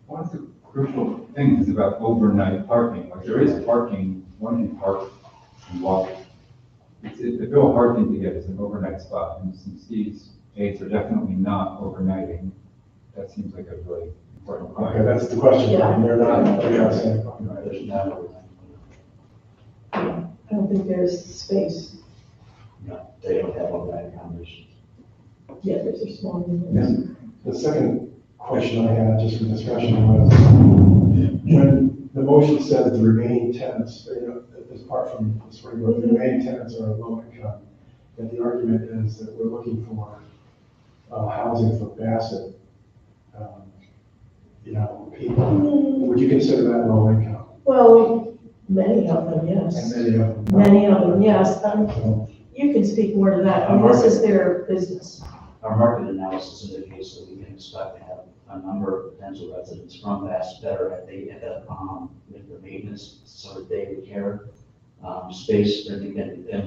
One of the crucial things is about overnight parking. Like there is parking, one can park and walk. It's a real hard thing to get is an overnight spot. And since these aides are definitely not overnighting, that seems like a really important point. okay, that's the question. Yeah. They're not saying. There's no, I don't think there's space. no, they don't have overnight accommodations. Yeah, there's a small one. The second question I had, just for discussion, was when the motion said the remaining tenants, apart from the Springbrook, the remaining tenants are low income, that the argument is that we're looking for housing for Bassett, people. Would you consider that low income? Well, many of them, And yes. many of them. Many of them, yes. So, You can speak more to that. I mean, this is their business. Our market analysis indicates that we can expect to have a number of potential residents from Bass that are at the maintenance, sort of daily care, space and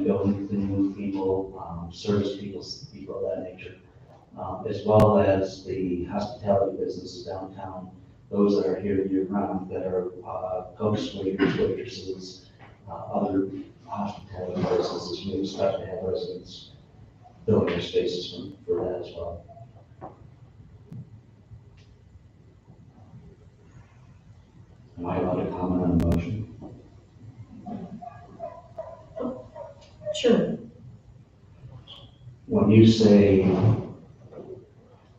building, cleaning people, service people of that nature, as well as the hospitality businesses downtown, those that are here year round, that are cooks, waiters, waitresses, other hospitality businesses. We expect to have residents filling their spaces for that as well. Am I allowed to comment on the motion? Sure. When you say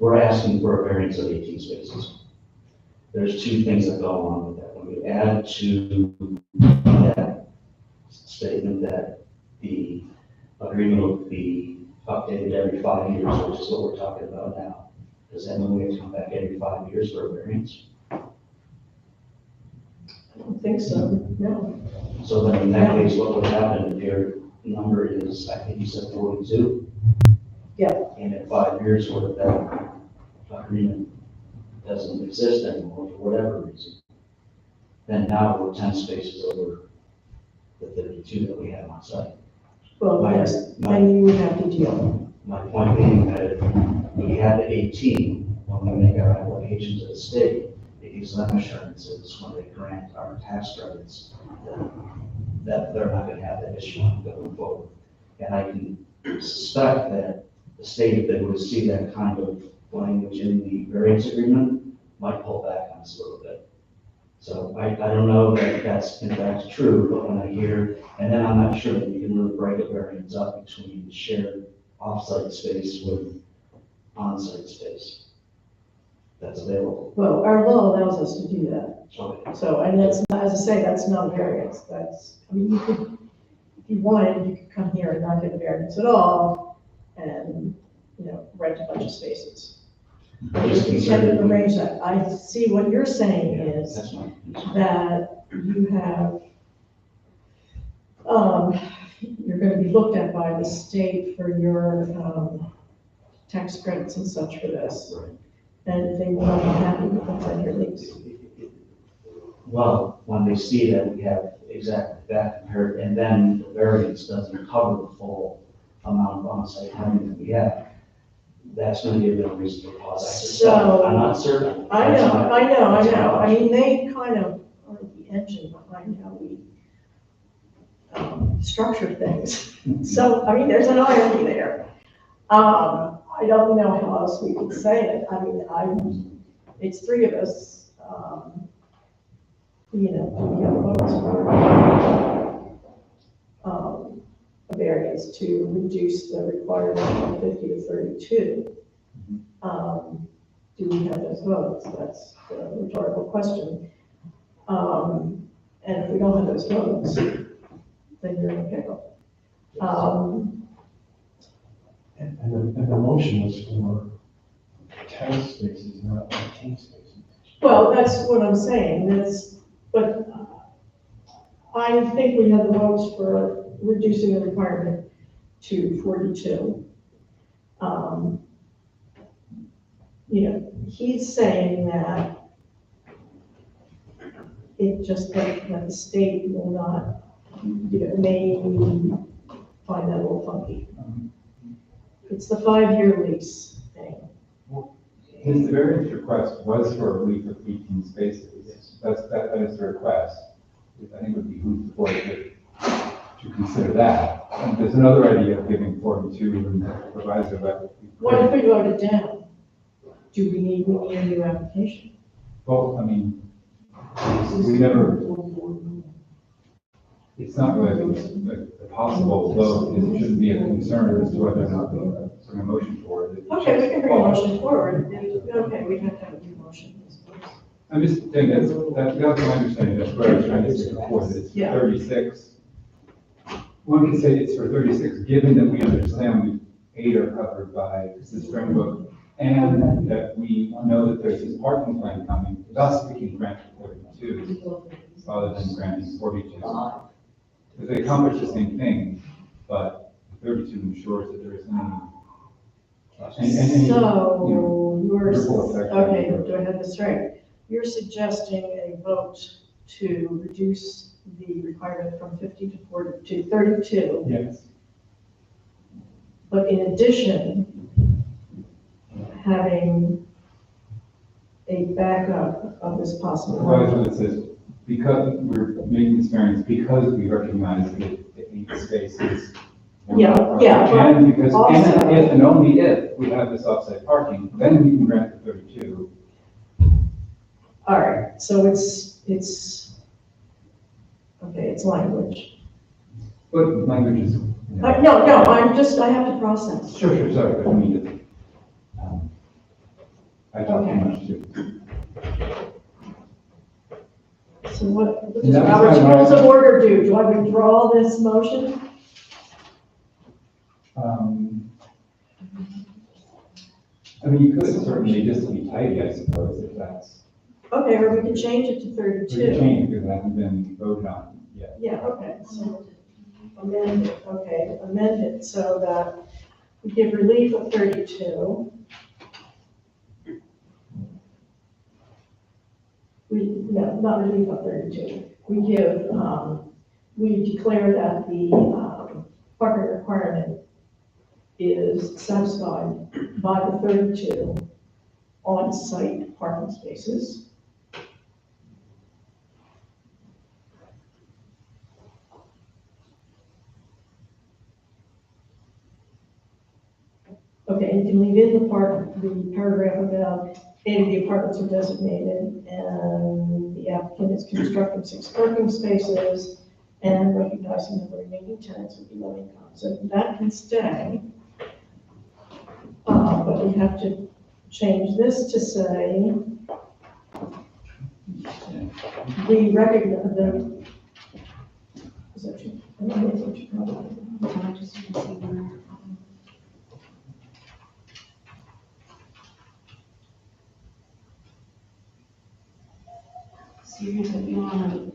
we're asking for a variance of 18 spaces, there's 2 things that go along with that. When you add to that statement that the agreement will be updated every 5 years, which is what we're talking about now, does that mean we have to come back every 5 years for a variance? I don't think so, no. So then in that case, what would happen if your number is, I think you said 42? Yeah. And in 5 years, what if that agreement doesn't exist anymore for whatever reason? Then now we're 10 spaces over the 32 that we have on site. Well, My- yes, my- then you would have to deal. My point being that if we had 18 when we make our applications at the state, it gives them assurances when they grant our tax credits that they're not going to have that issue going forward. And I can suspect that the state, if they were to see that kind of language in the variance agreement, might pull back on us a little bit. So I don't know that that's in fact true, but when I hear, and then I'm not sure that you can really break a variance up between shared off-site space with on-site space that's available. Well, our law allows us to do that. Okay. So, and that's, not- as I say, that's not a variance. That's, I mean, you could, if you wanted, you could come here and not get a variance at all and, rent a bunch of spaces. I'm just You can concerned. arrange that. I see what you're saying is That's my concern. that you have, you're gonna be looked at by the state for your, tax credits and such for this. And they will not be happy with the 10-year lease. Well, when they see that we have exactly that compared, and then the variance doesn't cover the full amount of on-site housing that we have, that's going to give them a reason to pause. I suspect. So- I'm not certain. I know. That's my I mean, they kind of are the engine behind how we structure things. So, I mean, there's an irony there. I don't know how else we could say it. I mean, it's three of us, we have votes for, a variance to reduce the requirement from 50 to 32. Do we have those votes? That's the rhetorical question. And if we don't have those votes, then you're in a pickle. And the motion was for 10 spaces, not 18 spaces. Well, that's what I'm saying, but I think we have the votes for reducing the requirement to 42. He's saying that it just, that the state will not, may find that a little funky. It's the 5-year lease thing. His variance request was for a relief of 18 spaces. That is the request. I think it would behoove the board to consider that. And there's another idea of giving 42 and the proviso, but. What if we vote it down? Do we need a new application? Well, I mean, we never, it's not really a possible vote, it shouldn't be a concern as to whether or not we bring a motion forward. Okay, we can bring a motion forward. Okay, we have to have a new motion. I'm just saying, that's my understanding, that's what I was trying to say before, that it's for Yeah. 36. One can say it's for 36, given that we understand we 8 are covered by the Springbrook, and that we know that there's this parking plan coming, thus we can grant 42, rather than granting 42. Because they accomplish the same thing, but 32 ensures that there isn't any. So, you're, ripple effect. okay, do I have this right? You're suggesting a vote to reduce the requirement from 50 to 32, Yes. but in addition, having a backup of this possible. Proviso that says, because we're making this variance, because we recognize the 8 spaces. Yeah. And because, Also- and if and only if we have this offsite parking, then we can grant the 32. All right, so it's, okay, it's language. But language is. No, I have to process. Sure, sorry, but I mean, I talk too Okay. much too. So what does That's Robert's fine. Rules of Order do? Do I withdraw this motion? I mean, you could certainly just to be tidy, I suppose, if that's, Okay, or we can change it to we 32. can change because it hasn't been voted on Yeah, okay, so amend it, okay, amend it so that we give relief of 32. No, not relief of 32. We give, we declare that the parking requirement is satisfied by the 32 on-site parking spaces. Okay, and you can leave in the paragraph about any of the apartments are designated, and the applicant is constructing 6 parking spaces, and recognizing that the remaining tenants would be low income. So that can stay. But we have to change this to say, we recognize the, is that you? I don't know what you call it. I just didn't see where. So you said you want to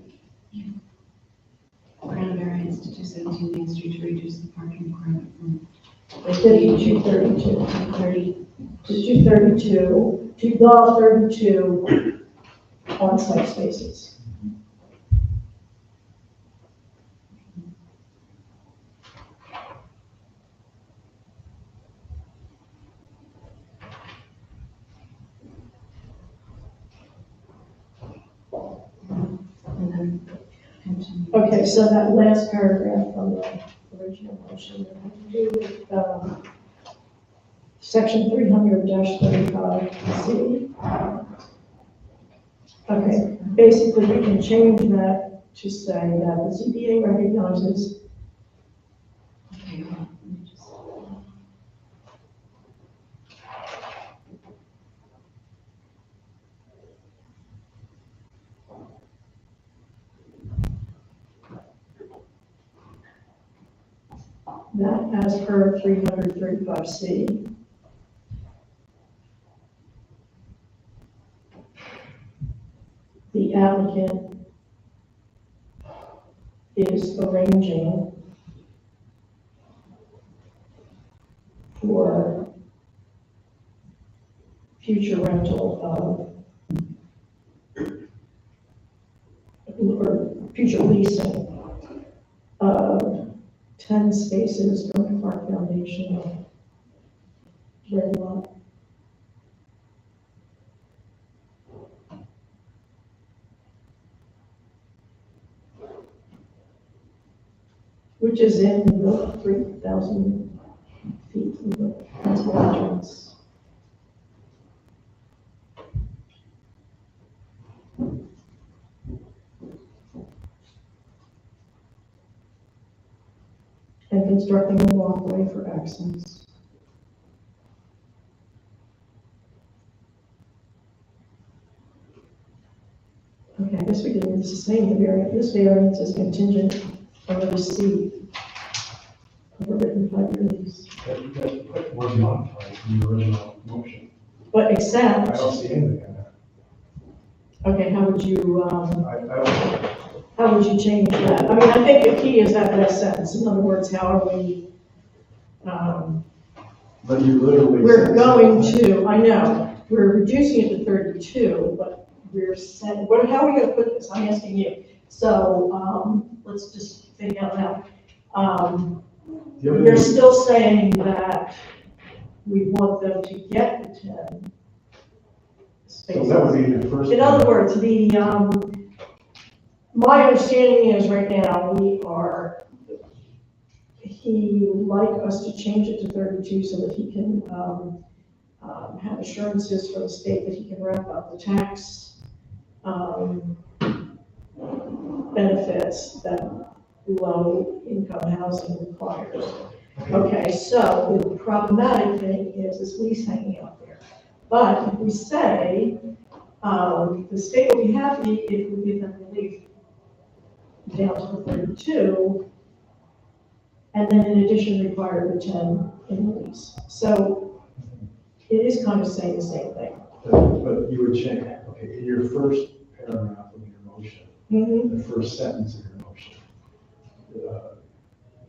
grant a variance to 217 Main Street to reduce the parking requirement from 52, 32. 30. To 232, to the 32 on-site spaces. And then continue. Okay, so that last paragraph from the original motion, that had to do with, section 300-35C. Okay, basically, we can change that to say that the ZBA recognizes Okay, hold on. Let me just. that as per 335C. The applicant is arranging for future rental or future leasing of 10 spaces from the Park Foundation red lot. Which is in the 3,000 feet of the principal entrance. And constructing a walkway for access. Okay, I guess we can use the same variant. This variance is contingent on the receipt of a written type release. That was modified from the original motion. But I except, don't see anything in that. okay, how would you, I how would you change that? I mean, I think the key is that last sentence. In other words, how are we, but you literally. we're said going something. to, I know, we're reducing it to 32, but we're saying, how are we gonna put this? I'm asking you. So, let's just think out loud. The other You're thing- still saying that we want them to get the 10 So that would spaces. be the first. In other words, my understanding is right now, he would like us to change it to 32 so that he can, have assurances from the state that he can wrap up the tax, benefits that low-income housing requires. Okay, so the problematic thing is this lease hanging out there. But if we say, the state will be happy if we give them relief down to the 32, and then in addition require the 10 in the lease. So it is kind of saying the same thing. But you would change, okay, in your first paragraph of your motion, Mm-hmm. the first sentence of your motion,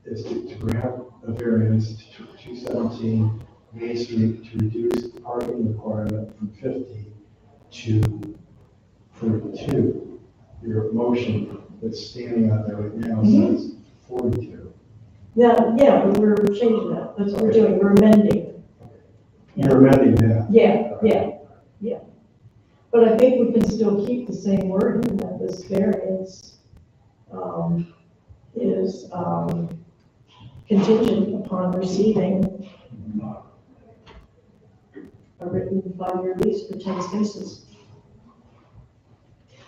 is to grant a variance to 217 Main Street to reduce the parking requirement from 50 to 42. Your motion that's standing out there right now says 42. Yeah, but we're changing that. That's what we're doing. We're amending. You're amending that. Yeah. But I think we can still keep the same wording that this variance is contingent upon receiving a written 5-year lease for 10 spaces.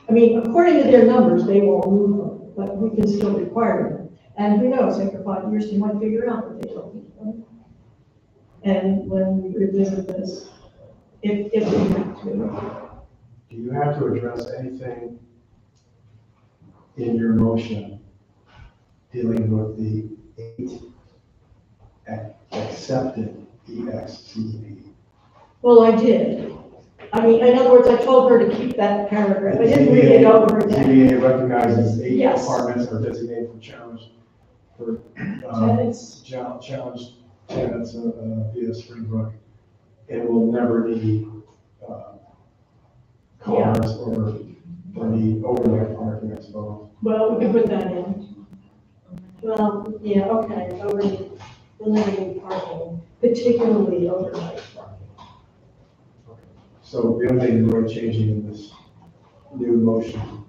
I mean, according to their numbers, they won't move them, but we can still require them. And who knows, after 5 years, you might figure out that they don't need them. And when we revisit this, if we have to. Do you have to address anything in your motion dealing with the 8 accepted EXCP? Well, I did. I mean, in other words, I told her to keep that paragraph. I didn't read it over again. ZBA recognizes 8 Yes. apartments are designated for challenge, for Tenants. challenge tenants via Springbrook, and will never need cars or need overnight parking, I suppose. Well, we can put that in. Well, yeah, okay, limiting parking, particularly overnight parking. So the only thing we're changing in this new motion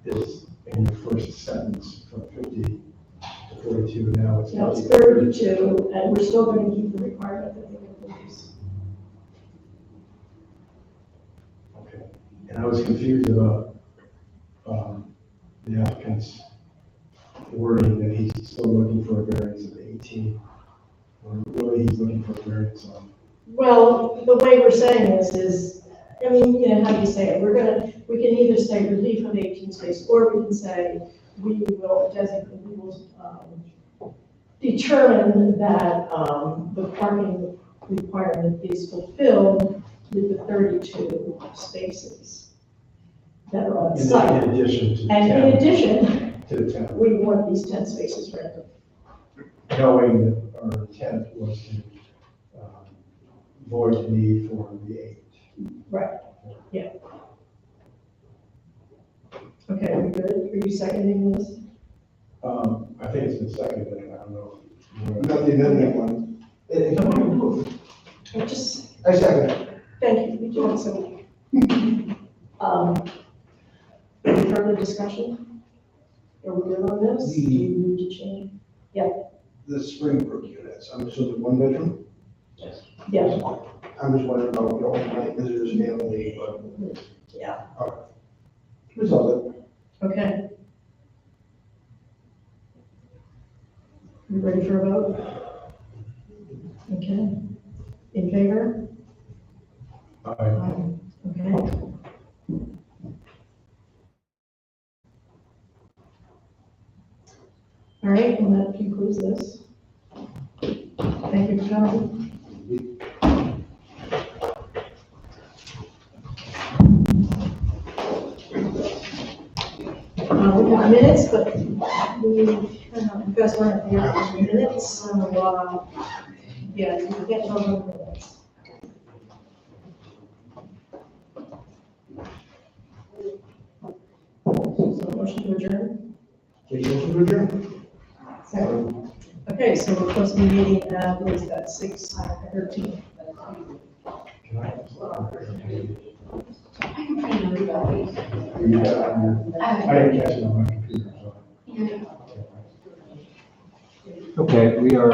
is in your first sentence from 50 to 42, now it's. Now it's 50 to 32, and we're still going to keep the requirement that they get these. Okay, and I was confused about the applicant's wording that he's still looking for a variance of 18, or really he's looking for a variance on. Well, the way we're saying this is, I mean, you know, how do you say it? We can either say relief of 18 spaces, or we can say we will determine that the parking requirement is fulfilled with the 32 spaces that are on site. In addition to the And 10. in addition, To the 10. we want these 10 spaces rented. Knowing that our intent was to void the need for the 8. Right, yeah. Okay, are we good? Are you seconding this? I think it's been seconded, I don't know. Not the amendment one. I just, I second it. thank you, you doing so. Any further discussion? Are we good on this? Do you need to change? The Springbrook units, I'm assuming 1 bedroom? Yeah, I'm just wondering about the overnight visitors family, but. yeah, Resolve it. okay. You ready for a vote? Okay. In favor? Okay. All right, well, that concludes this. Thank you for coming. We have minutes, but you guys weren't here for the minutes, so, yeah, you get those on the minutes. So motion to adjourn? Take motion to adjourn. Second. Okay, so we're supposed to be meeting at, what is that, 6:13? Can I? I can print another copy. I didn't catch it on my computer, so. Yeah. Okay, we are